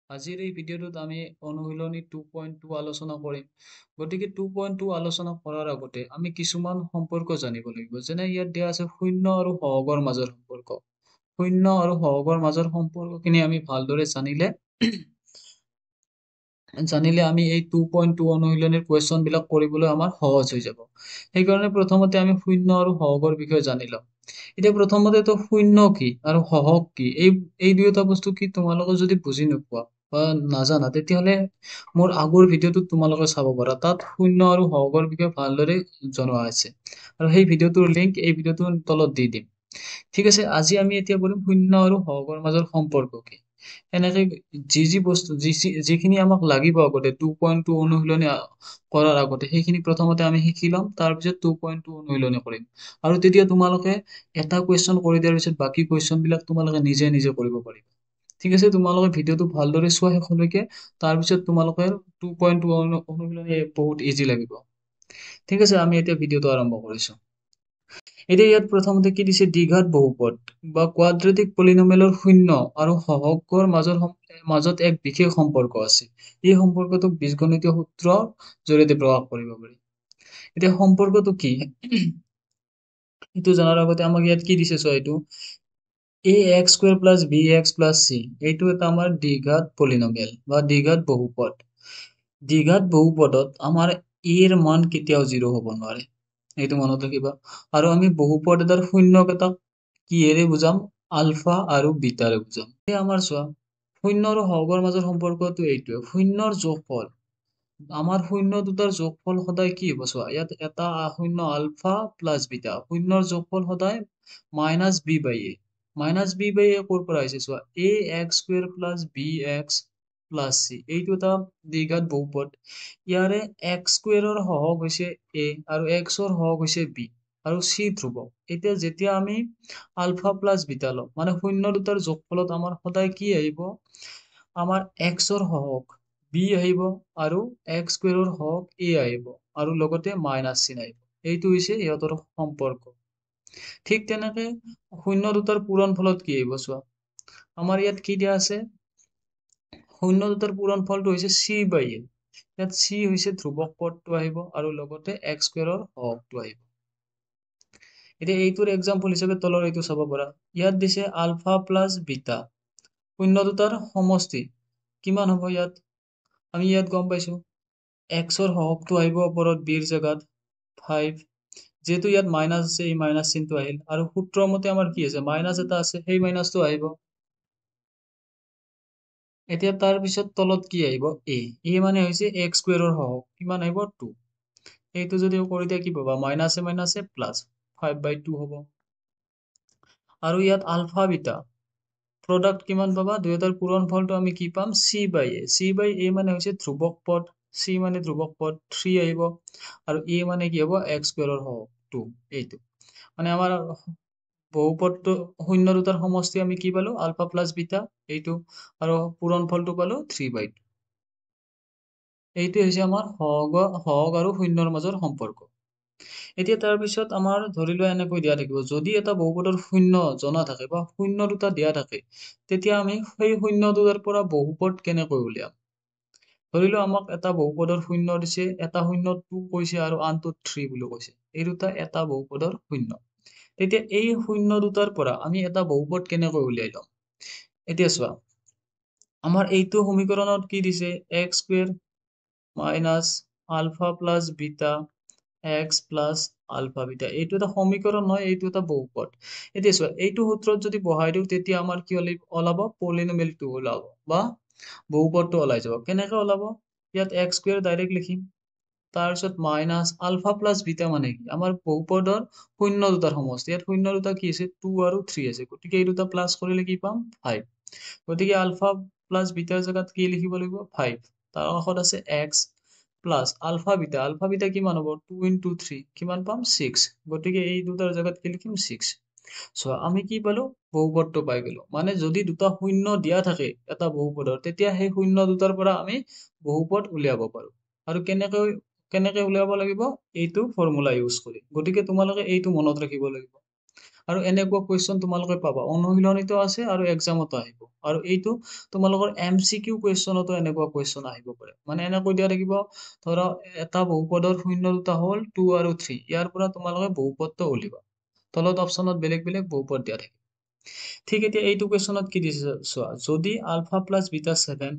আজিৰ এই ভিডিঅ'টোত আমি অনুশীলনী 2.2 আলোচনা কৰিম। গতিকে 2.2 আলোচনা কৰাৰ আগতে আমি কিছুমান সম্পৰ্ক জানিব লাগিব। যেনে ইয়াত দিয়া আছে শূন্য আৰু সহগৰ মাজৰ সম্পৰ্ক। শূন্য আৰু সহগৰ মাজৰ সম্পৰ্কখিনি আমি ভালদৰে জানিলে আমি এই 2.2 অনুশীলনীৰ কুৱেশ্যন বিলাক কৰিবলৈ আমাৰ সহজ হৈ যাব। সেইকাৰণে প্ৰথমতে আমি শূন্য আৰু সহগৰ বিষয়ে জানি লম। এতিয়া প্ৰথমতেতো শূন্য কি আৰু সহগ কি এই দুয়োটা বস্তু কি তোমালোকে যদি বুজি নোপোৱা বা নাজানা তেতিয়াহ'লে মোৰ আগৰ ভিডিঅ'টোত তোমালোকে চাব পাৰা। তাত শূন্য আৰু সহগৰ বিষয়ে ভালদৰে জনোৱা আছে। আৰু সেই ভিডিঅ'টোৰ লিংক এই ভিডিঅ'টোৰ তলত দি দিম। ঠিক আছে, আজি আমি এতিয়া কৰিম শূন্য আৰু সহগৰ মাজৰ সম্পৰ্ক কি। এনেকে যি বস্তু যিখিনি আমাক লাগিব আগতে 2.2 অনুশীলনী কৰাৰ আগতে সেইখিনি প্ৰথমতে আমি শিকি ল'ম, তাৰপিছত 2.2 অনুশীলনী কৰিম। আৰু তেতিয়া তোমালোকে এটা কুৱেশ্যন কৰি দিয়াৰ পিছত বাকী কুৱেশ্যন বিলাক তোমালোকে নিজে নিজে কৰিব পাৰিবা। ঠিক আছে, তোমালোকে ভিডিঅ'টো ভালদৰে চোৱা শেষলৈকে, তাৰপিছত তোমালোকে 2.2 অনুশীলনী বহুত ইজি লাগিব। ঠিক আছে, আমি এতিয়া ভিডিঅ'টো আৰম্ভ কৰিছো। এতিয়া ইয়াত প্ৰথমতে কি দিছে, দ্বিঘাত বহুপদ বা কোৱাড্ৰেটিক পলিনমিয়েলৰ শূন্য আৰু সহগৰ মাজত এক বিশেষ সম্পৰ্ক আছে। এই সম্পৰ্কটোক বীজগণিতীয় সূত্ৰৰ জৰিয়তে প্ৰকাশ কৰিব পাৰি। এতিয়া সম্পৰ্কটো কি এইটো জনাৰ আগতে আমাক ইয়াত কি দিছে, চোৱা এইটো ax square plus bx plus c, এইটো এটা আমাৰ দ্বিঘাত পলিনমিয়েল বা দ্বিঘাত বহুপদ। দ্বিঘাত বহুপদত আমাৰ এৰ মান কেতিয়াও 0 হ'ব নোৱাৰে, এইটো মনত ৰাখিবা। আৰু আমি বহুপদ এটাৰ শূন্যকেইটাক কিহেৰে বুজাম, আলফা আৰু বিটাৰে বুজাম। এই আমাৰ চোৱা শূন্য আৰু সহগৰ মাজৰ সম্পৰ্কটো এইটোৱে, শূন্যৰ যোগফল আমাৰ শূন্য দুটাৰ যোগফল সদায় কি হ'ব, চোৱা ইয়াত এটা শূন্য আলফা প্লাছ বিটা, শূন্যৰ যোগফল সদায় minus b by a. Minus b by a ক'ৰ পৰা আহিছে, চোৱা a x square plus b x plus c, এইটো এটা দ্বিঘাত বহুপদ। ইয়াৰে এক্স স্কুৱেৰৰ সহগ হৈছে এ আৰু এক্সৰ সহগ হৈছে বি আৰু চি ধ্ৰুৱক। এতিয়া যেতিয়া আমি আলফা প্লাছ বিটা লম, মানে শূন্য দুটাৰ যোগফলত আমাৰ সদায় কি আহিব, আমাৰ এক্সৰ সহগ বি আহিব আৰু এক্স স্কুৱেৰৰ সহগ এ আহিব আৰু লগতে মাইনাছ চিন আহিব। এইটো হৈছে ইহঁতৰ সম্পৰ্ক। ঠিক তেনেকে শূন্য দুটাৰ পূৰণ ফলত কি আহিব, চোৱা আমাৰ ইয়াত কি দিয়া আছে, শূন্য দুটাৰ পূৰণ ফলটো হৈছে চি বাই এ। ইয়াত চি হৈছে ধ্ৰুৱক পদটো আহিব আৰু লগতে এক্স স্কুৱেৰৰ সহগটো আহিব। এতিয়া এইটোৰ এক্সাম্পল হিচাপে তলৰ এইটো চাব পাৰা। ইয়াত দিছে আলফা প্লাছ বিটা, শূন্য দুটাৰ সমষ্টি কিমান হ'ব, ইয়াত আমি ইয়াত গম পাইছো এক্সৰ সহগটো আহিব ওপৰত বিৰ জেগাত 5, যিহেতু ইয়াত মাইনাছ আছে এই মাইনাছ চিনটো আহিল আৰু সূত্ৰৰ মতে আমাৰ কি আছে, মাইনাছ এটা আছে সেই মাইনাছটো আহিব। এতিয়া তাৰ পিছত তলত কি আহিব, এ মানে হৈছে এক্স স্কুৱেৰৰ সহগ, কিমান আহিব 2। এইটো যদি কৰি দিয়া কি পাবা, মাইনাছে প্লাছ 5/2 হ'ব। আৰু ইয়াত আলফা বিটা প্ৰডাক্ট কিমান পাবা, দুয়োটাৰ পূৰণ ফলটো আমি কি পাম, চি বাই এ। চি বাই এ মানে হৈছে ধ্ৰুৱক পদ, চি মানে ধ্ৰুৱক পদ 3 আহিব আৰু এ মানে কি হ'ব, এক্স স্কুৱেৰৰ সহগ 2। এইটো মানে আমাৰ বহুপদটো শূন্য দুটাৰ সমষ্টি আমি কি পালো, আলফা প্লাছ বিটা এইটো, আৰু পূৰণ ফলটো পালো 3/2। এইটো হৈছে আমাৰ সহগ আৰু শূন্যৰ মাজৰ সম্পৰ্ক। এতিয়া তাৰ পিছত আমাৰ ধৰি লোৱা এনেকৈ দিয়া থাকিব, যদি এটা বহুপদৰ শূন্য জনা থাকে বা শূন্য দুটা দিয়া থাকে, তেতিয়া আমি সেই শূন্য দুটাৰ পৰা বহুপদ কেনেকৈ উলিয়াম। ধৰি লোৱা আমাক এটা বহুপদৰ শূন্য দিছে, এটা শূন্য 2 কৈছে আৰু আনটো 3 বুলি কৈছে, এই দুটা এটা বহুপদৰ শূন্য। তেতিয়া এই শূন্য দুটাৰ পৰা আমি এটা বহুপদ কেনেকৈ উলিয়াই লম। এতিয়া চোৱা আমাৰ এইটো সমীকৰণত কি দিছে, x square minus alpha plus beta x plus alpha beta, এইটো এটা সমীকৰণ নহয়, এইটো এটা বহুপদ। এতিয়া চোৱা এইটো সূত্ৰত যদি বহাই দিওঁ তেতিয়া আমাৰ কি ওলাব, পলিনমিয়েলটো ওলাব বা বহুপদটো ওলাই যাব। কেনেকে ওলাব, ইয়াত এক্স স্কুৱেৰ ডাইৰেক্ট লিখিম, তাৰপিছত মাইনাছ আলফা প্লাছ বিটা মানে কি, আমাৰ বহুপদৰ শূন্য দুটাৰ সমষ্টি। ইয়াত শূন্য দুটা কি আছে, 2 আৰু 3 আছে, গতিকে এই দুটা প্লাছ কৰিলে কি পাম 5। গতিকে আলফা প্লাছ বিটাৰ জেগাত কি লিখিব লাগিব, 5। তাৰ কাষত আছে এক্স প্লাছ আলফা বিটা কিমান হ'ব, 2 into 3 কিমান পাম 6। গতিকে এই দুটাৰ জেগাত কি লিখিম 6। চোৱা আমি কি পালো, বহুপদটো পাই গলো। মানে যদি দুটা শূন্য দিয়া থাকে এটা বহুপদৰ, তেতিয়া সেই শূন্য দুটাৰ পৰা আমি বহুপদ উলিয়াব পাৰো। আৰু কেনেকে উলিয়াব লাগিব, এইটো ফৰ্মুলা ইউজ কৰি। গতিকে তোমালোকে এইটো মনত ৰাখিব লাগিব। আৰু এনেকুৱা কুৱেশ্যন তোমালোকে পাবা, অনুশীলনীতো আছে আৰু এক্সামতো আহিব। আৰু এইটো তোমালোকৰ MCQ কুৱেশ্যনতো এনেকুৱা কুৱেশ্যন আহিব পাৰে। মানে এনেকৈ দিয়া থাকিব, ধৰা এটা বহুপদৰ শূন্য দুটা হ'ল 2 আৰু 3, ইয়াৰ পৰা তোমালোকে বহুপদটো উলিয়াবা। তলত অপশ্যনত বেলেগ বেলেগ বহুপদ দিয়া থাকে। ঠিক এতিয়া এইটো কুৱেশ্যনত কি দিছে চোৱা, যদি alpha plus beta 7,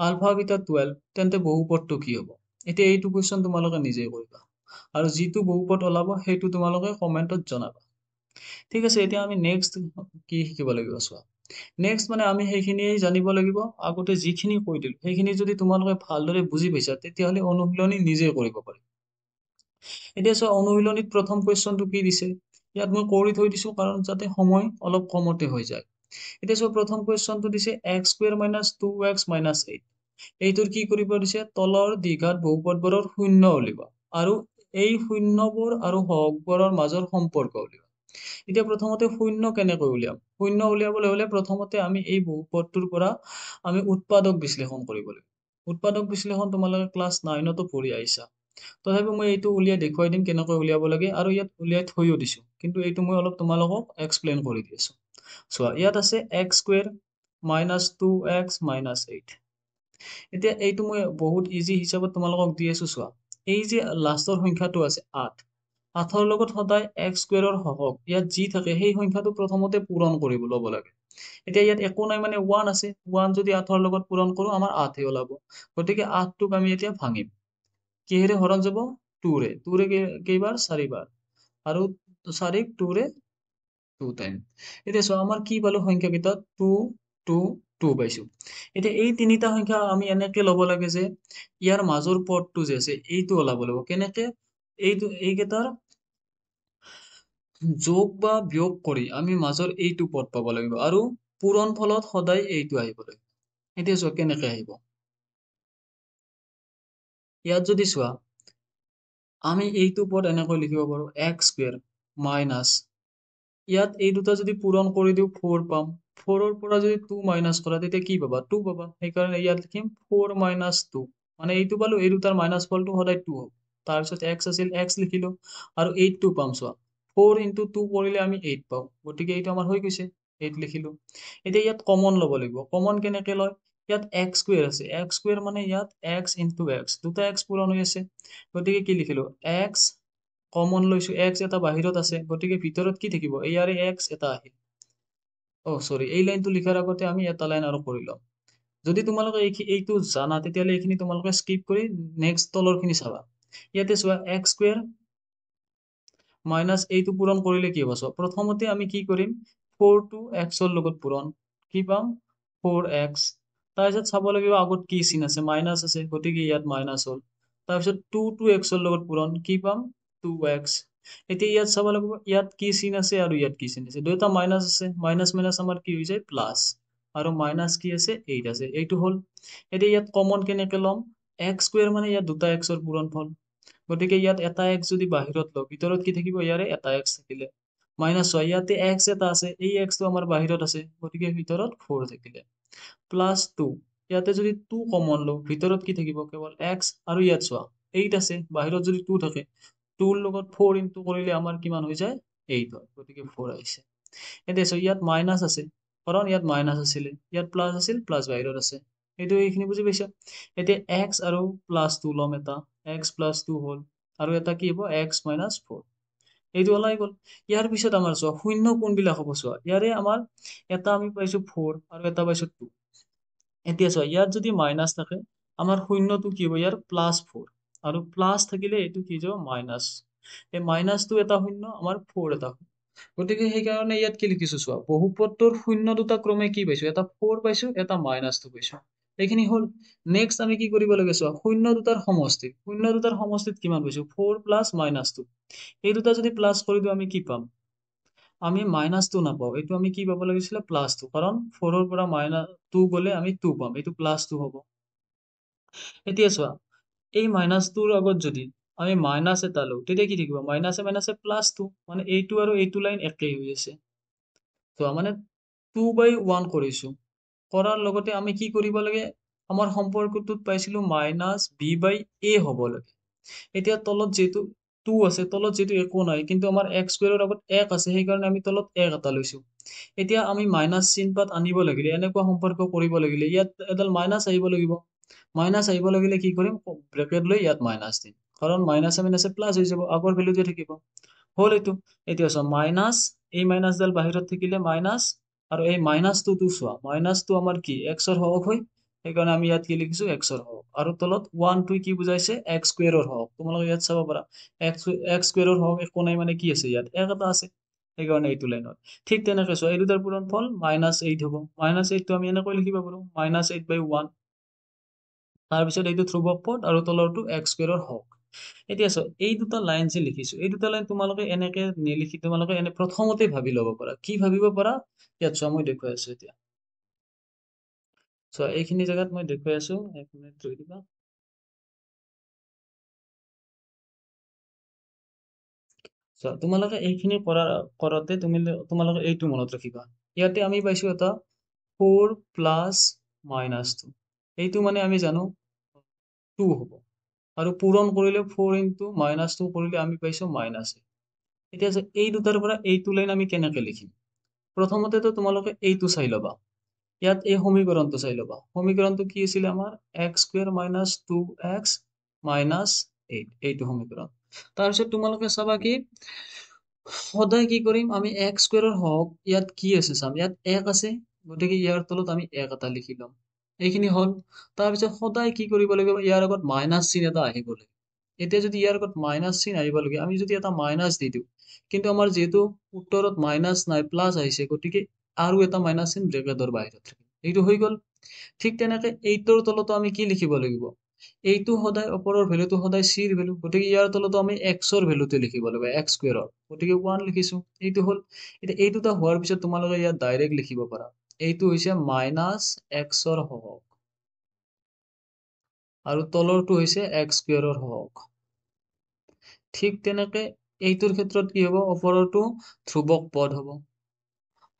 alpha beta 12, তেন্তে বহুপদটো কি হ'ব? এতিয়া এইটো কুৱেশ্যন তোমালোকে নিজে কৰিবা। আৰু যিটো বহুপদ ওলাব সেইটো তোমালোকে কমেণ্টত জনাবা। ঠিক আছে, এতিয়া আমি নেক্সট কি শিকিব লাগিব চোৱা। নেক্সট মানে আমি সেইখিনিয়ে জানিব লাগিব, আগতে যিখিনি কৈ দিলো সেইখিনি যদি তোমালোকে ভালদৰে বুজি পাইছা, তেতিয়াহ'লে অনুশীলনী নিজে কৰিব পাৰিবা। এতিয়া চোৱা, অনুশীলনীত প্ৰথম কুৱেশ্যনটো কি দিছে, ইয়াত মই কৰি থৈ দিছো কাৰণ যাতে সময় অলপ কমতে হৈ যায়। এতিয়া চোৱা, প্ৰথম কুৱেশ্যনটো দিছে x square minus 2x minus 8। এইটোৰ কি কৰিব দিছে, তলৰ দ্বিঘাত বহুপদবোৰৰ শূন্য উলিয়াবা আৰু এই শূন্যবোৰ আৰু সহগবোৰৰ মাজৰ সম্পৰ্ক উলিয়াবা। এতিয়া প্ৰথমতে শূন্য কেনেকৈ উলিয়াম? শূন্য উলিয়াবলৈ হলে প্ৰথমতে আমি এই বহুপদটোৰ পৰা আমি উৎপাদক বিশ্লেষণ কৰিব লাগিব। উৎপাদক বিশ্লেষণ তোমালোকে ক্লাছ 9তো পঢ়ি আহিছা। তথাপিও মই এইটো উলিয়াই দেখুৱাই দিম কেনেকৈ উলিয়াব লাগে, আৰু ইয়াত উলিয়াই থৈও দিছো, কিন্তু এইটো মই অলপ তোমালোকক এক্সপ্লেইন কৰি দি আছো। চোৱা, ইয়াত আছে x square minus 2x minus 8। এতিয়া এইটো মই বহুত ইজি হিচাপত তোমালোকক দি আছো। চোৱা, এই যে লাষ্টৰ সংখ্যাটো আছে 8, 8ৰ লগত সদায় x স্কুৱেৰৰ সহগ ইয়াত যি থাকে সেই সংখ্যাটো প্ৰথমতে পূৰণ কৰিব ল'ব লাগে। এতিয়া ইয়াত একো নাই, মানে 1 আছে, 1 যদি 8ৰ লগত পূৰণ কৰো আমাৰ 8হে ওলাব। গতিকে 8টোক আমি এতিয়া ভাঙিম। কিহেৰে হৰণ যাব? 2ৰে। 2ৰে কেইবাৰ? 4বাৰ। আৰু 4ক 2ৰে 2 টাইম। এতিয়া চোৱা, আমাৰ কি পালো সংখ্যা কেইটা? 2 2 2 পাইছো। এতিয়া এই তিনিটা সংখ্যা আমি এনেকে ল'ব লাগে যে ইয়াৰ মাজৰ পদটো যে আছে এইটো ওলাব লাগিব। কেনেকে? এইকেইটাৰ যোগ বা বিয়োগ কৰি আমি মাজৰ এইটো পদ পাব লাগিব, আৰু পূৰণ ফলত সদায় এইটো আহিব লাগিব। এতিয়া চোৱা কেনেকে আহিব। ইয়াত যদি চোৱা, আমি এইটো পদ এনেকৈ লিখিব পাৰো, x স্কুৱেৰ মাইনাছ, ইয়াত এই দুটা যদি পূৰণ কৰি দিওঁ 4 পাম। 4ৰ পৰা যদি 2 মাইনাছ কৰা তেতিয়া কি পাবা? 2 পাবা। সেইকাৰণে ইয়াত লিখিম 4 মাইনাছ 2। মানে এইটো পালো, এই দুটাৰ মাইনাছ ফলটো সদায় 2 হ'ব। তাৰপিছত x আছিল, x লিখিলো, আৰু 8টো পাম। চোৱা, 4 into 2 কৰিলে আমি 8 পাওঁ, গতিকে এইটো আমাৰ হৈ গৈছে, 8 লিখিলো। এতিয়া ইয়াত কমন ল'ব লাগিব। কমন কেনেকে লয়? ইয়াত x স্কুৱেৰ আছে, x স্কুৱেৰ মানে ইয়াত x into x, দুটা x পূৰণ হৈ আছে, গতিকে কি লিখিলো? x কমন লৈছো, x এটা বাহিৰত আছে, গতিকে ভিতৰত কি থাকিব? ইয়াৰে x এটা আহিল। চৰি, এই লাইনটো লিখাৰ আগতে আমি এটা লাইন আৰু কৰি লম। যদি তোমালোকে এইটো জানা, তেতিয়াহ'লে এইখিনি তোমালোকে স্কিপ কৰি নেক্সট তলৰ খিনি চাবা। ইয়াতে চোৱা, x স্কুৱেৰ মাইনাছ এইটো পূৰণ কৰিলে কি হ'ব? চোৱা, প্ৰথমতে আমি কি কৰিম? 4 টো x ৰ লগত পূৰণ, কি পাম? 4x। তাৰপিছত চাব লাগিব আগত কি চিন আছে, মাইনাছ আছে, গতিকে ইয়াত মাইনাছ হ'ল। তাৰপিছত 2 টো x ৰ লগত পূৰণ, কি পাম? 2x। এতিয়া ইয়াত চাব লাগিব, ইয়াত কি চিন আছে আৰু ইয়াত কি চিন আছে, দুয়োটা মাইনাছ আছে, মাইনাছ মাইনাছ আমাৰ কি হৈ যায়? প্লাছ। আৰু মাইনাছ কি আছে? 8 আছে, এইটো হ'ল। এতিয়া ইয়াত কমন কেনেকে ল'ম? x স্কুৱেৰ মানে ইয়াত দুটা x ৰ পূৰণফল, গতিকে ইয়াত এটা x যদি বাহিৰত লওঁ, ভিতৰত কি থাকিব? ইয়াৰে এটা x থাকিলে। মাইনাছ হয়, ইয়াতে x এটা আছে, এই x টো আমাৰ বাহিৰত আছে, গতিকে ভিতৰত 4 থাকিলে। প্লাছ 2, ইয়াতে যদি 2 কমন লওঁ, ভিতৰত কি থাকিব? কেৱল x, আৰু ইয়াত চোৱা 8 আছে, বাহিৰত যদি 2 থাকে, 2ৰ লগত 4 ইনটু কৰিলে আমাৰ কিমান হৈ যায়? 8 হয়, গতিকে 4 আহিছে। এতিয়া চোৱা, ইয়াত মাইনাছ আছে, কাৰণ ইয়াত মাইনাছ আছিলে, ইয়াত প্লাছ আছিল, প্লাছ বাহিৰত আছে। এইখিনি বুজি পাইছা? এতিয়া x আৰু প্লাছ 2 ল'ম, এটা x প্লাছ 2 হ'ল, আৰু এটা কি হ'ব? x minus 4। এইটো ওলাই গ'ল। ইয়াৰ পিছত আমাৰ চোৱা, শূন্য কোনবিলাক হ'ব? চোৱা, ইয়াৰে আমাৰ এটা আমি পাইছো 4 আৰু এটা পাইছো 2। এতিয়া চোৱা, ইয়াত যদি মাইনাছ থাকে, আমাৰ শূন্যটো কি হ'ব? ইয়াৰ প্লাছ 4, আৰু প্লাছ থাকিলে এইটো কি যাব? মাইনাছ। এই মাইনাছটো এটা শূন্য, আমাৰ 4 এটা শূন্য। গতিকে সেইকাৰণে ইয়াত কি লিখিছো চোৱা, বহুপদটোৰ শূন্য দুটা ক্ৰমে কি পাইছো? এটা 4 পাইছো, এটা -2 পাইছো। এইখিনি হ'ল। নেক্সট আমি কি কৰিব লাগে চোৱা, শূন্য দুটাৰ সমষ্টি। শূন্য দুটাৰ সমষ্টিত কিমান পাইছো? 4 প্লাছ -2। এই দুটা যদি প্লাছ কৰি দিওঁ আমি কি পাম? আমি -2 নাপাওঁ, এইটো আমি কি পাব লাগিছিলে? +2, কাৰণ 4ৰ পৰা -2 গ'লে আমি 2 পাম, এইটো +2 হ'ব। এতিয়া চোৱা, এই -2ৰ আগত যদি আমি মাইনাছ এটা লওঁ, তেতিয়া কি থাকিব? মাইনাছে মাইনাছে +2, মানে এইটো আৰু এইটো লাইন একেই হৈ আছে। চোৱা, মানে 2/1 কৰিছো, কৰাৰ লগতে আমি কি কৰিব লাগে? আমাৰ সম্পৰ্কটোত পাইছিলো -b/a হ'ব লাগে। এতিয়া তলত যিহেতু টু আছে তলত যিটো একো নাই কিন্তু আমাৰ এক্স স্কুৱেৰৰ আগত এক আছে সেইকাৰণে আমি তলত এক এটা লৈছো এতিয়া আমি মাইনাছ চিনপাত আনিব লাগিলে এনেকুৱা সম্পৰ্ক কৰিব লাগিলে ইয়াত এডাল মাইনাছ আহিব লাগিব মাইনাছ আহিব লাগিলে কি কৰিম ব্ৰেকেট লৈ ইয়াত মাইনাছ দিম কাৰণ মাইনাছে মাইনাছে প্লাছ হৈ যাব আগৰ ভেলুটোৱে থাকিব হ'ল এইটো এতিয়া চোৱা মাইনাছ এই মাইনাছডাল বাহিৰত থাকিলে মাইনাছ আৰু এই মাইনাছটো চোৱা মাইনাছটো আমাৰ কি এক্সৰ হওক হয় সেইকাৰণে আমি ইয়াত কি লিখিছো এক্সৰ হওক আৰু তলত ওৱানটোৱে কি বুজাইছে এক্স স্কুৱেৰৰ হওক তোমালোকে ইয়াত চাব পাৰা এক্স এক্স স্কুৱেৰৰ হওক একো নাই মানে কি আছে ইয়াত এক এটা আছে সেইকাৰণে এইটো লাইনত ঠিক তেনেকৈ চোৱা এই দুটাৰ পূৰণফল -8 হ'ব -8টো আমি এনেকৈ লিখিব পাৰো -8/1 তাৰপিছত এইটো ধ্ৰুৱক পদ আৰু তলৰটো এক্স স্কুৱেৰৰ হওক এতিয়া চোৱা এই দুটা লাইন যে লিখিছো এই দুটা লাইন তোমালোকে এনেকে নিলিখি তোমালোকে এনে প্ৰথমতে ভাবি ল'ব পাৰা কি ভাবিব পাৰা ইয়াত চোৱা মই দেখুৱাই আছো এতিয়া চোৱা এইখিনি জেগাত মই দেখুৱাই আছো এক মিনিট ৰৈ দিবা চোৱা তোমালোকে এইখিনি কৰোঁতে তোমালোকে এইটো মনত ৰাখিবা ইয়াতে আমি পাইছো এটা 4 প্লাছ -2 এইটো মানে আমি জানো 2 হ'ব আৰু পূৰণ কৰিলে 4 ইনটু -2 কৰিলে আমি পাইছো -8 এতিয়া এই দুটাৰ পৰা এইটো লাইন আমি কেনেকে লিখিম প্ৰথমতেতো তোমালোকে এইটো চাই ল'বা ইয়াত এই সমীকৰণটো চাই ল'বা সমীকৰণটো কি আছিলে আমাৰ এক্স স্কুৱেৰ -2x -8 এইটো সমীকৰণ তাৰপিছত তোমালোকে চাবা কি সদায় কি কৰিম আমি এক্স স্কুৱেৰৰ হওক ইয়াত কি আছে চাম ইয়াত এক আছে গতিকে ইয়াৰ তলত আমি এক এটা লিখি ল'ম এইখিনি হ'ল তাৰপিছত সদায় কি কৰিব লাগিব ইয়াৰ আগত মাইনাছ চিন এটা আহিব লাগিব এতিয়া যদি ইয়াৰ আগত মাইনাছ চিন আহিব লাগে আমি যদি এটা মাইনাছ দি দিওঁ কিন্তু আমাৰ যিহেতু উত্তৰত মাইনাছ নাই প্লাছ আহিছে গতিকে আৰু এটা মাইনাছ চিন ব্ৰেকেটৰ বাহিৰত থাকিব এইটো হৈ গ'ল ঠিক তেনেকে এইটোৰ তলতো আমি কি লিখিব লাগিব এইটো সদায় ওপৰৰ ভেলুটো সদায় চিৰ ভেলু গতিকে ইয়াৰ তলতো আমি এক্সৰ ভেলুটো লিখিব লাগিব এক্স স্কুৱেৰৰ গতিকে 1 লিখিছো এইটো হ'ল এতিয়া এই দুটা হোৱাৰ পিছত তোমালোকে ইয়াত ডাইৰেক্ট লিখিব পাৰা এইটো হৈছে -xৰ হওক আৰু তলৰটো হৈছে এক্স স্কুৱেৰৰ হওক ঠিক তেনেকে এইটোৰ ক্ষেত্ৰত কি হ'ব ওপৰৰটো ধ্ৰুৱক পদ হ'ব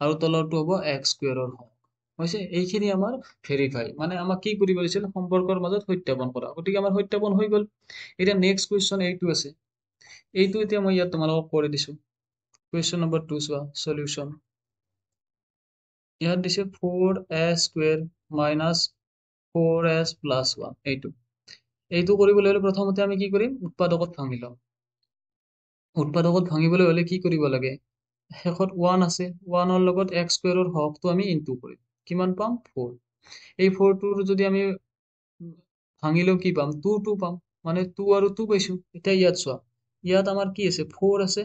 আৰু তলৰটো হ'ব এক্স স্কুৱেৰৰ হওক হৈছে এইখিনি আমাৰ ভেৰিফাই মানে আমাক কি কৰিব দিছিল সম্পৰ্কৰ মাজত সত্যাপন কৰা গতিকে আমাৰ সত্যাপন হৈ গ'ল এতিয়া নেক্সট কুৱেশ্যন এইটো আছে এইটো এতিয়া মই ইয়াত তোমালোকক কৰি দিছো কুৱেশ্যন নম্বৰ 2 চোৱা সলিউশ্যন ইয়াত দিছে 4s স্কুৱেৰ -4s + 1 এইটো কৰিবলৈ হ'লে প্ৰথমতে আমি কি কৰিম উৎপাদকত ভাঙি ল'ম উৎপাদকত ভাঙিবলৈ হ'লে কি কৰিব লাগে শেষত 1 আছে 1ৰ লগত x স্কুৱেৰৰ হৰকটো আমি ইনটু কৰিম কিমান পাম 4 এই 4টোৰ যদি আমি ভাঙিলেও কি পাম 2 পাম মানে 2 আৰু 2 পাইছো এতিয়া ইয়াত চোৱা ইয়াত আমাৰ কি আছে 4 আছে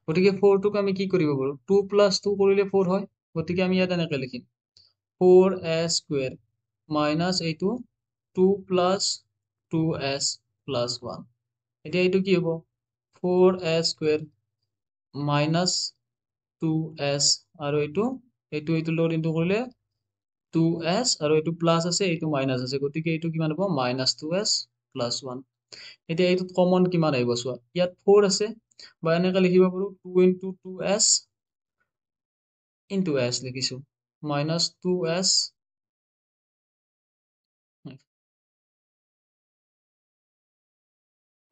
গতিকে 4টোক আমি কি কৰিব পাৰো 2 + 2 কৰিলে 4 হয় গতিকে আমি ইয়াত এনেকে লিখিম 4s স্কুৱেৰ মাইনাছ এইটো 2 + 2s + 1 এতিয়া এইটো কি হ'ব 4s স্কুৱেৰ -2s আৰু এইটো লগত ইনটু কৰিলে 2s আৰু এইটো প্লাছ আছে এইটো মাইনাছ আছে গতিকে এইটো কিমান হ'ব -2s + 1 এতিয়া এইটোত কমন কিমান আহিব চোৱা ইয়াত 4 আছে বা এনেকে লিখিব পাৰো 2 × 2s * s লিখিছো -2s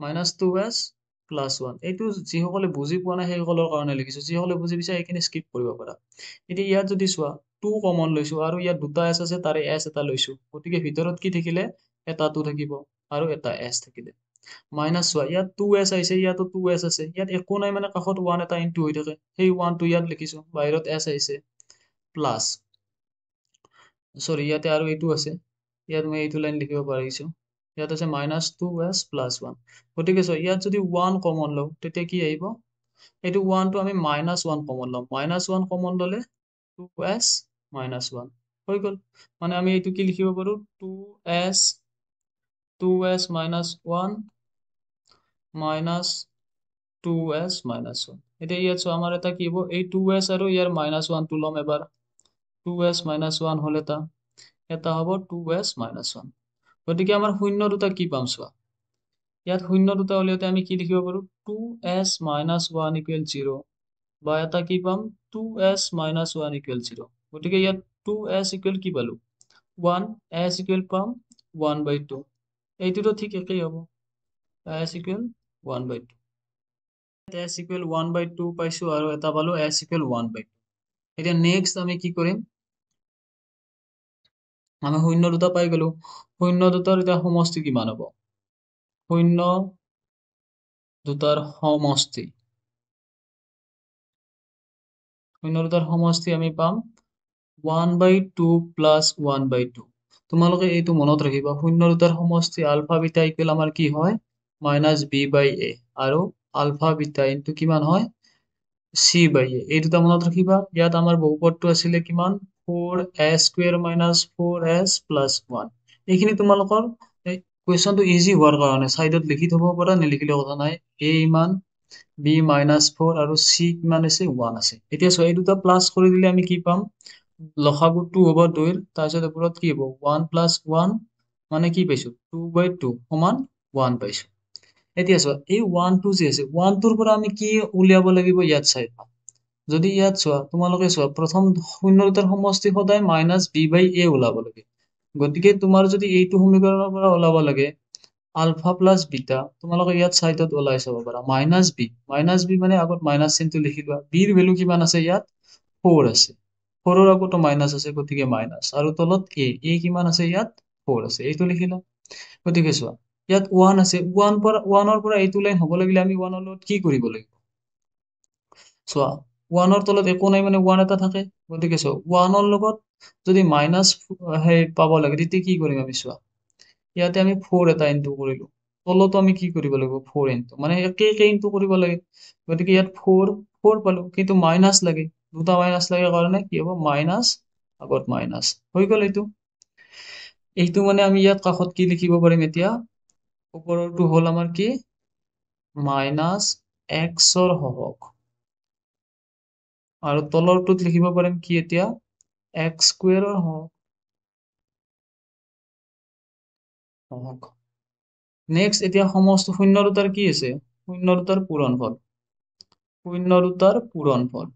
-2s + 1 এইটো যিসকলে বুজি পোৱা নাই সেইসকলৰ কাৰণে লিখিছো যিসকলে বুজি পাইছে এইখিনি স্কিপ কৰিব পাৰা এতিয়া ইয়াত যদি চোৱা 2 কমন লৈছো আৰু ইয়াত দুটা s আছে তাৰে s এটা লৈছো গতিকে ভিতৰত কি থাকিলে এটা 2 থাকিব আৰু এটা s থাকিলে মাইনাছ চোৱা ইয়াত 2s আহিছে ইয়াতো 2s আছে ইয়াত একো নাই মানে কাষত 1 এটা ইনটু হৈ থাকে সেই 1টো ইয়াত লিখিছো বাহিৰত s আহিছে প্লাছ ইয়াতে আৰু এইটো আছে ইয়াত মই এইটো লাইন লিখিব পাৰিছো ইয়াত আছে -2s + 1 গতিকে চোৱা ইয়াত যদি 1 কমন লওঁ তেতিয়া কি আহিব এইটো 1টো আমি -1 কমন ল'ম -1 কমন ল'লে 2s - 1 হৈ গ'ল মানে আমি এইটো কি লিখিব পাৰো 2s - 1 -2s - 1 এতিয়া ইয়াত চোৱা আমাৰ এটা কি হ'ব এই 2s আৰু ইয়াৰ -1টো ল'ম এবাৰ 2s - 1 হ'ল এটা হ'ব 2s - 1 গতিকে আমাৰ শূন্য দুটা কি পাম চোৱা ইয়াত শূন্য দুটা উলিয়াওঁতে আমি কি লিখিব পাৰো 2s - 1 = 0 বা এটা কি পাম 2s - 1 = 0 গতিকে ইয়াত 2s = কি পালো 1 s = পাম 1/2 এইটোতো ঠিক একেই হ'ব s = 1/2 s equal 1/2 পাইছো আৰু এটা পালো s equal 1/2 এতিয়া নেক্সট আমি কি কৰিম আমি শূন্য দুটা পাই গলো শূন্য দুটাৰ এটা সমষ্টি কিমান হ'ব শূন্য দুটাৰ সমষ্টি শূন্য দুটাৰ সমষ্টি আমি পাম 1/2 প্লাছ 1/2 তোমালোকে এইটো মনত ৰাখিবা শূন্য দুটাৰ সমষ্টি আলফা বিটা ইকুৱেল আমাৰ কি হয় মাইনাছ বি বাই এ আৰু আলফা বিটা ইনটু কিমান হয় চি বাই এ এই দুটা মনত ৰাখিবা ইয়াত আমাৰ বহুপদটো আছিলে কিমান 4s square minus 4s plus 1 এইখিনি তোমালোকৰ কুৱেশ্যনটো ইজি হোৱাৰ কাৰণে সাইডত লিখি থব পৰা নিলিখিলে কথা নাই a ইমান b -4 আৰু c কিমান আছে 1 আছে এতিয়া চোৱা এই দুটা প্লাস কৰি দিলে আমি কি পাম লসাগু 2 হ'ব 2 এৰ তাৰপিছত ওপৰত কি হ'ব 1 + 1 মানে কি পাইছো 2/2 সমান 1 পাইছো এতিয়া চোৱা এই 1 2 যে আছে 1 2 ৰ পৰা আমি কি উলিয়াব লাগিব ইয়াত চাই যদি ইয়াত চোৱা তোমালোকে চোৱা প্ৰথম শূন্য দুটাৰ সমষ্টি সদায় -b/a ওলাব লাগে গতিকে তোমাৰ যদি এইটো সমীকৰণৰ পৰা ওলাব লাগে আলফা প্লাস বিটা তোমালোকে ইয়াত সাইডত ওলাই চাব পাৰা -b মানে আগত মাইনাস চিনটো লিখি লোৱা b ৰ ভ্যালু কিমান আছে ইয়াত 4 আছে 4 ৰ আগতো মাইনাস আছে গতিকে মাইনাস আৰু তলত a কিমান আছে ইয়াত 4 আছে এইটো লিখিলা গতিকে চোৱা ইয়াত 1 আছে 1 ৰ পৰা এইটো লাইন হ'ব লাগিলে আমি 1 ৰ লগত কি কৰিব লাগিব চোৱা 1 ৰ তলত একো নাই মানে 1 এটা থাকে গতিকে চোৱা 1 ৰ লগত যদি মাইনাস পাব লাগে তেতিয়া কি কৰিম আমি চোৱা ইয়াতে আমি 4 এটা ইনটু কৰিলো তলতো আমি কি কৰিব লাগিব 4 ইনটু মানে একে ইনটু কৰিব লাগে গতিকে ইয়াত 4 পালো কিন্তু মাইনাস লাগে দুটা মাইনাস লাগে কাৰণে কি হ'ব মাইনাস আগত মাইনাস হৈ গল এইটো মানে আমি ইয়াত কাখত কি লিখিব পাৰিম এতিয়া ওপৰৰটো হল আমাৰ কি -x ৰ হওক আৰু তলৰটোত লিখিব পাৰিম কি এতিয়া x স্কুৱেৰৰ হওক নেক্সট এতিয়া সমস্ত শূন্য দুটাৰ কি আছে শূন্য দুটাৰ পূৰণফল শূন্য দুটাৰ পূৰণফল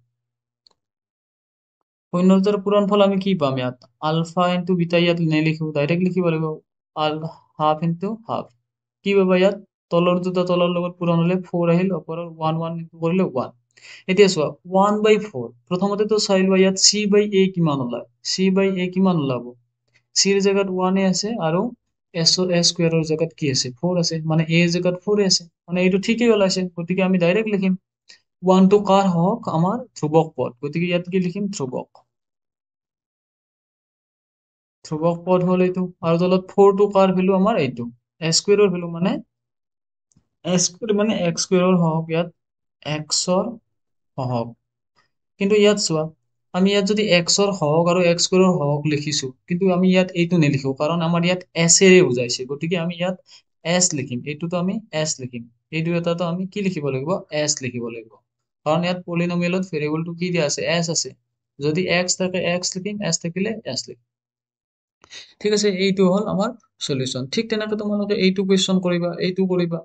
শূন্য দুটাৰ পূৰণফল আমি কি পাম ইয়াত আলফা ইনটু বিটা ইয়াত নিলিখো ডাইৰেক্ট লিখিব লাগিব হাফ ইনটু হাফ কি পাবা ইয়াত তলৰ দুটা তলৰ লগত পূৰণ হলে 4 আহিল ওপৰৰ 1 1 ইনটু কৰিলে 1 এতিয়া চোৱা 1/4 প্ৰথমতেতো চাই লোৱা ইয়াত c/a কিমান ওলায় c/a কিমান ওলাব c ৰ জায়গাত 1 আছে আৰু s স্কয়াৰৰ জায়গাত কি আছে 4 আছে মানে a ৰ জায়গাত 4 আছে মানে এইটো ঠিকই ওলাইছে গতিকে আমি ডাইৰেক্ট লিখিম 1 টো কাৰ হওক আমাৰ ধ্ৰুবক পদ গতিকে ইয়াত কি লিখিম ধ্ৰুবক পদ হল এইটো আৰু তলত 4 টো কাৰ ভ্যালু আমাৰ এইটো s স্কয়াৰৰ ভ্যালু মানে s স্কয়াৰ মানে x স্কয়াৰৰ হওক ইয়াত x ৰ হওক কিন্তু ইয়াত চোৱা আমি ইয়াত যদি x ৰ হওক আৰু x স্কয়াৰৰ হওক লিখিছো কিন্তু আমি ইয়াত এইটো নিলিখো কাৰণ আমাৰ ইয়াত s এৰে বুজাইছে গতিকে আমি ইয়াত s লিখিম এইটোতো আমি s লিখিম এই দুটাটো আমি কি লিখিব লাগিব s লিখিব লাগিব কাৰণ ইয়াত পলিনোমিয়েলত ভেৰিয়েবলটো কি দিয়া আছে s আছে যদি x থাকে x লিখিম s থাকিলে s লিখিম ঠিক আছে এইটো হল আমাৰ সলিউশন ঠিক তেনেকৈ তোমালোকে এইটো কোৱেশ্চন কৰিবা এইটো কৰিবা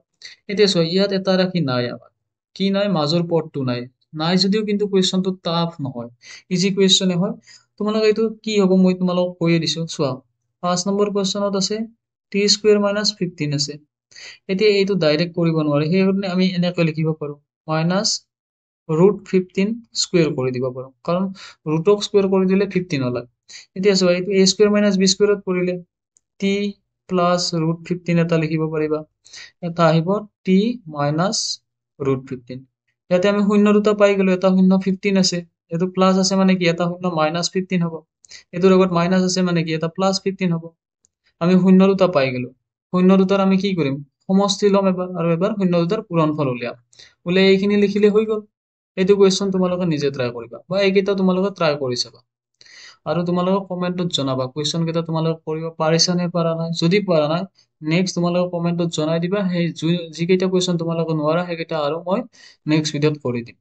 এতিয়া চোৱা ইয়াত এটা ৰাখি নাই আমাৰ কি নাই মাজৰ পদটো নাই নাই যদিও কিন্তু কুৱেশ্যনটো টাফ নহয় ইজি কুৱেশ্যনে হয় তোমালোকে এইটো কি হ'ব মই তোমালোকক কৈয়ে দিছো চোৱা 5 নম্বৰ কুৱেশ্যনত আছে t² - 15 আছে এতিয়া এইটো ডাইৰেক্ট কৰিব নোৱাৰে সেইকাৰণে আমি এনেকৈ লিখিব পাৰো -√15 স্কুৱেৰ কৰি দিব পাৰো কাৰণ ৰুটক স্কুৱেৰ কৰি দিলে 15 ওলায় এতিয়া চোৱা এইটো a² - b² কৰিলে t + √15 এটা লিখিব পাৰিবা এটা আহিব t - √15 ইয়াতে আমি শূন্য দুটা পাই গলো এটা শূন্য 15 আছে এটো প্লাস আছে মানে কি এটা শূন্য -15 হ'ব এটোৰ লগত মাইনাস আছে মানে কি এটা +15 হ'ব আমি শূন্য দুটা পাই গলো শূন্য দুটাৰ আমি কি কৰিম সমষ্টি লম এবাৰ আৰু এবাৰ শূন্য দুটাৰ পূৰণফল উলিয়াম উলিয়াই এইখিনি লিখিলে হৈ গল এইটো কোৱেশ্চন তোমালোকে নিজে ট্ৰাই কৰিবা বা এইকেইটা তোমালোকে ট্ৰাই কৰি চাবা আৰু তোমালোকে কমেন্টত জনাবা কুৱেশ্চন কেইটা তোমালোকে কৰিব পাৰিছা নে পাৰা নাই যদি পাৰা নাই নেক্সট তোমালোকে কমেন্টত জনাই দিবা সেই যিকেইটা কুৱেশ্চন তোমালোকে নোৱাৰা সেইকেইটা আৰু মই নেক্সট ভিডিঅত কৰি দিম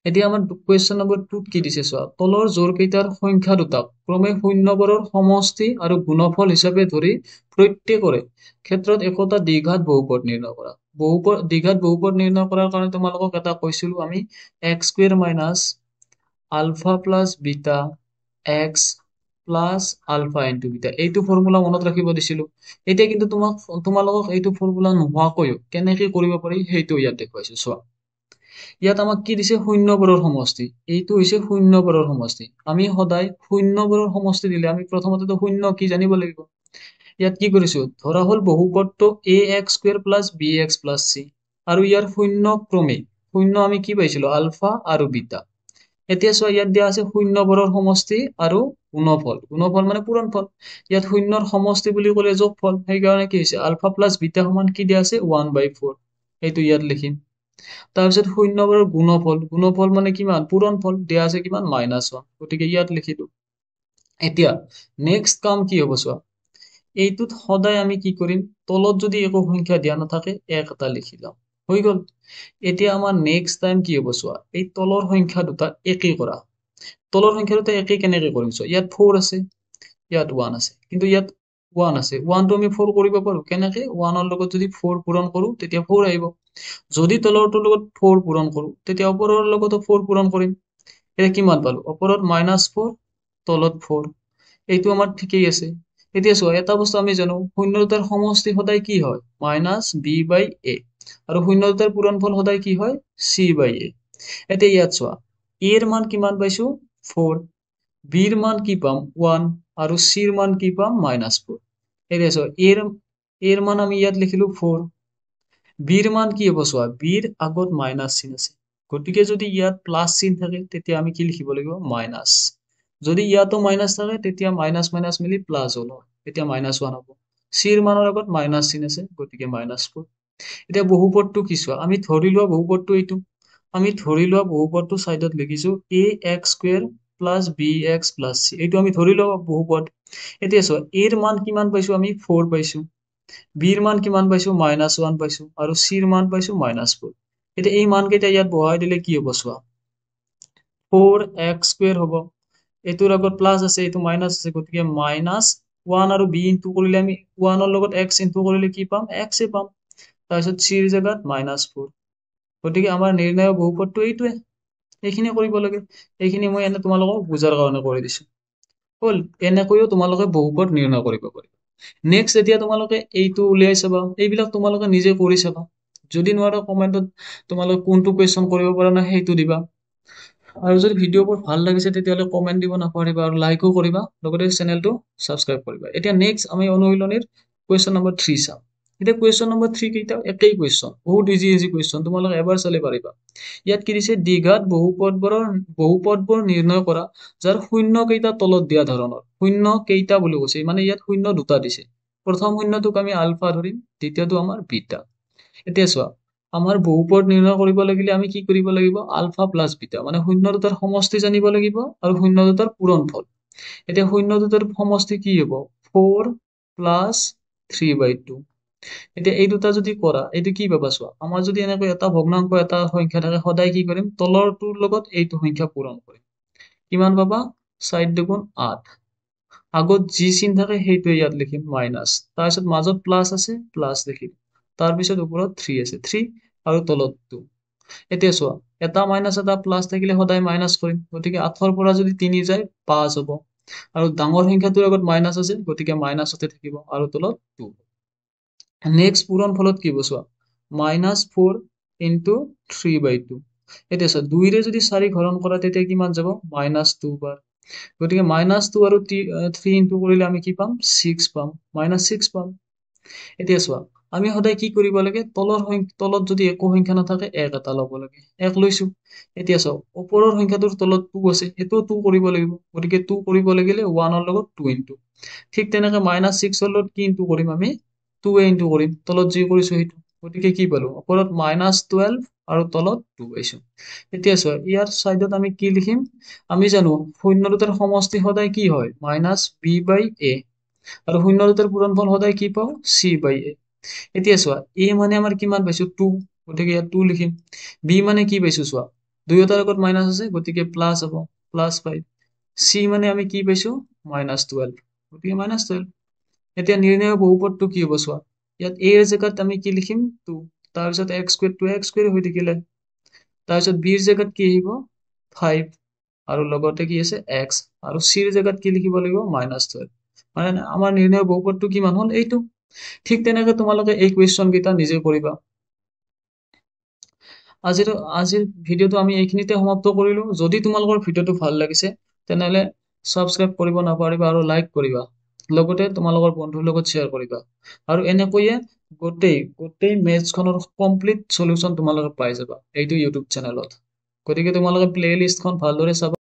এতিয়া আমাৰ কুৱেশ্চন নম্বৰ 2 কি দিছে চোৱা তলৰ জোৰ কেইটাৰ সংখ্যা দুটাক ক্ৰমে শূন্যবোৰৰ সমষ্টি আৰু গুণফল হিচাপে ধৰি প্ৰত্যেকৰে ক্ষেত্ৰত একোটা দ্বিঘাত বহুপদ নিৰ্ণয় কৰা দ্বিঘাত বহুপদ নিৰ্ণয় কৰাৰ কাৰণে তোমালোকক এটা কৈছিলো আমি x² - alpha plus beta x plus alpha into beta এইটো ফৰ্মুলা মনত ৰাখিব দিছিলো এতিয়া কিন্তু তোমালোকক এইটো ফৰ্মুলা নোহোৱাকৈও কেনেকৈ কৰিব পাৰি সেইটো ইয়াত দেখুৱাইছো চোৱা ইয়াত আমাক কি দিছে শূন্যবোৰৰ সমষ্টি এইটো হৈছে শূন্যবোৰৰ সমষ্টি আমি সদায় শূন্যবোৰৰ সমষ্টি দিলে আমি প্ৰথমতে শূন্য কি জানিব লাগিব ইয়াত কি কৰিছো ধৰা হল বহুপদটো ax² + bx + c আৰু ইয়াৰ শূন্য ক্ৰমে শূন্য আমি কি পাইছিলো আলফা আৰু বিটা এতিয়া চোৱা ইয়াত দিয়া আছে শূন্যবোৰৰ সমষ্টি আৰু গুণফল গুণফল মানে পূৰণফল ইয়াত শূন্যৰ সমষ্টি বুলি ক'লে যোগফল সেইকাৰণে কি হৈছে আলফা প্লাছ বিটা সমান কি দিয়া আছে 1/4 এইটো ইয়াত লিখিম তাৰপিছত শূন্যবোৰৰ গুণফল গুণফল মানে কিমান পূৰণফল দিয়া আছে কিমান -1 গতিকে ইয়াত লিখিলো এতিয়া নেক্সট কাম কি হ'ব চোৱা এইটোত সদায় আমি কি কৰিম তলত যদি একো সংখ্যা দিয়া নাথাকে এক এটা লিখি লম হৈ গল এতিয়া আমাৰ নেক্সট টাইম কি হ'ব চোৱা এই তলৰ সংখ্যা দুটা একেই কৰা তলৰ সংখ্যা দুটা একেই কেনেকৈ কৰিম চোৱা ইয়াত 4 আছে ইয়াত 1 আছে কিন্তু ইয়াত 1 আছে 1 টো আমি 4 কৰিব পাৰো কেনেকৈ 1 ৰ লগত যদি 4 পূৰণ কৰো তেতিয়া 4 আহিব যদি তলৰটোৰ লগত 4 পূৰণ কৰো তেতিয়া ওপৰৰ লগতো 4 পূৰণ কৰিম এটা কিমান পালো ওপৰত -4 তলত 4 এইটো আমাৰ ঠিকই আছে এতিয়া চোৱা এটা বস্তু আমি জানো শূন্য দুটাৰ সমষ্টি সদায় কি হয় -b/a আৰু শূন্য দুটাৰ পূৰণফল সদায় কি হয় c/a এতিয়া ইয়াত চোৱা a ৰ মান কিমান পাইছো 4 b ৰ মান কি পাম 1 আৰু c ৰ মান কি পাম -4 এতিয়া চোৱা a ৰ মান আমি ইয়াত লিখিলো 4 b ৰ মান কি হ'ব চোৱা b ৰ আগত মাইনাছ চিন আছে গতিকে যদি ইয়াত প্লাস চিন থাকে তেতিয়া আমি কি লিখিব লাগিব মাইনাছ যদি ইয়াতো মাইনাছ থাকে তেতিয়া মাইনাছ মাইনাছ মিলি প্লাস হলো তেতিয়া -1 হ'ব c ৰ মানৰ আগত মাইনাছ চিন আছে গতিকে -4 এতিয়া বহুপদটো কি চোৱা আমি ধৰি লোৱা বহুপদটো এইটো আমি ধৰি লোৱা বহুপদটো সাইডত লিখিছো ax² + bx + c এইটো আমি ধৰি লোৱা বহুপদ এতিয়া চোৱা a ৰ মান কিমান পাইছো আমি 4 পাইছো b ৰ মান কিমান পাইছো -1 পাইছো আৰু c ৰ মান পাইছো -4 এতিয়া এই মান কেইটা ইয়াত বহাই দিলে কি হ'ব চোৱা 4x² হ'ব এইটোৰ আগত প্লাস আছে এইটো মাইনাস আছে গতিকে -1 আৰু b ইনটু কৰিলে আমি 1 ৰ লগত x ইনটু কৰিলে কি পাম x এ পাম তাৰপিছত c ৰ জাগাত -4 গতিকে আমাৰ নিৰ্ণয় বহুপদটো এইটোৱে এইখিনি কৰিব লাগে এইখিনি মই এনে তোমালোকক বুজাৰ কাৰণে কৰি দিছো হল এনেকৈও তোমালোকে বহুপদ নিৰ্ণয় কৰিব পাৰিবা নেক্সট এতিয়া তোমালোকে এইটো উলিয়াই চাবা এইবিলাক তোমালোকে নিজে কৰি চাবা যদি নোৱাৰা কমেন্টত তোমালোকে কোনটো কোৱেশ্চন কৰিব পৰা নাই সেইটো দিবা আৰু যদি ভিডিঅ'বোৰ ভাল লাগিছে তেতিয়াহলে কমেন্ট দিব নাপাহৰিবা আৰু লাইকও কৰিবা লগতে চেনেলটো সাবস্ক্ৰাইব কৰিবা এতিয়া নেক্সট আমি অনুশীলনীৰ কোৱেশ্চন নম্বৰ 3 চাম এতিয়া কোৱেশ্চন নম্বৰ 3 কেইটা একেই কোৱেশ্চন বহুত ইজি কোৱেশ্চন তোমালোকে এবাৰ চালে পাৰিবা ইয়াত কি দিছে দ্বিঘাত বহুপদবোৰ নিৰ্ণয় কৰা যাৰ শূন্য কেইটা তলত দিয়া ধৰণৰ শূন্য কেইটা বুলি কৈছে মানে ইয়াত শূন্য দুটা দিছে প্ৰথম শূন্যটোক আমি আলফা ধৰিম দ্বিতীয়টো আমাৰ বিটা এতিয়া চোৱা আমাৰ বহুপদ নিৰ্ণয় কৰিব লাগিলে আমি কি কৰিব লাগিব আলফা প্লাস বিটা মানে শূন্য দুটাৰ সমষ্টি জানিব লাগিব আৰু শূন্য দুটাৰ পূৰণফল এতিয়া শূন্য দুটাৰ সমষ্টি কি হ'ব 4 + 3/2 এতিয়া এই দুটা যদি কৰা এইটো কি পাবা চোৱা আমাৰ যদি এনেকৈ এটা ভগ্নাংশ এটা সংখ্যা থাকে সদায় কি কৰিম তলৰটোৰ লগত এইটো সংখ্যা পূৰণ কৰিম কিমান পাবা 4 × 8 আগত যি চিন থাকে সেইটো ইয়াত লিখিম মাইনাস তাৰপিছত মাজত প্লাস আছে প্লাস লিখিম তাৰপিছত ওপৰত 3 আছে 3 আৰু তলত 2 এতিয়া চোৱা এটা মাইনাস এটা প্লাস থাকিলে সদায় মাইনাস কৰিম গতিকে 8 ৰ পৰা যদি 3 যায় 5 হ'ব আৰু ডাঙৰ সংখ্যাটোৰ আগত মাইনাস আছে গতিকে মাইনাসতে থাকিব আৰু তলত 2 নেক্সট পূৰণফলত কি হ'ব চোৱা -4 × 3/2 এতিয়া চোৱা 2 ৰে যদি 4 হৰণ কৰা তেতিয়া কিমান যাব -2 বাৰ গতিকে -2 আৰু 3 ইনটু কৰিলে আমি কি পাম 6 পাম -6 পাম এতিয়া চোৱা আমি সদায় কি কৰিব লাগে তলত যদি একো সংখ্যা নাথাকে এক এটা ল'ব লাগে এক লৈছো এতিয়া চাও ওপৰৰ সংখ্যাটোৰ তলত 2 আছে এটো 2 কৰিব লাগিব গতিকে 2 কৰিব লাগিলে 1 ৰ লগত 2 ইনটু ঠিক তেনেকৈ -6 ৰ লগত কি ইনটু কৰিম আমি 2 ইনটু কৰিম তলত যি কৰিছো সেইটো গতিকে কি পালো ওপৰত -12 আৰু তলত 2 পাইছো এতিয়া চোৱা ইয়াৰ সাইডত আমি কি লিখিম আমি জানো শূন্য দুটাৰ সমষ্টি সদায় কি হয় -b/a আৰু শূন্য দুটাৰ পূৰণফল সদায় কি পাও c/a এতিয়া চোৱা a মানে আমাৰ কিমান পাইছো 2 গতিকে ইয়াত 2 লিখিম b মানে কি পাইছো চোৱা দুয়োটাৰ আগত মাইনাস আছে গতিকে প্লাস হ'ব +5 c মানে আমি কি পাইছো -12 গতিকে -12 এতিয়া নিৰ্ণয় বহুপদটো কি হ'ব চোৱা ইয়াত a ৰ জাগাত আমি কি লিখিম 2 তাৰপিছত x² 2x² হৈ থাকিলে তাৰপিছত b ৰ জাগাত কি আহিব 5 আৰু লগতে কি আছে x, আৰু c ৰ জেগাত কি লিখিব লাগিব -12। মানে আমাৰ নিৰ্ণয় বহুপদটো কিমান হ'ল এইটো। ঠিক তেনেকে তোমালোকে এই কুৱেশ্যন কেইটা নিজে কৰিবা। আজিৰ ভিডিঅ'টো আমি এইখিনিতে সমাপ্ত কৰিলো। যদি তোমালোকৰ ভিডিঅ'টো ভাল লাগিছে তেনেহ'লে ছাবস্ক্ৰাইব কৰিব নাপাহৰিবা আৰু লাইক কৰিবা। লগতে তোমালোকৰ বন্ধুৰ লগত শ্বেয়াৰ কৰিবা। আৰু এনেকৈয়ে গোটেই মেথছখনৰ কমপ্লিট চলিউচন তোমালোকে পাই যাবা এইটো ইউটিউব চেনেলত। গতিকে তোমালোকে প্লে লিষ্টখন ভালদৰে চাবা।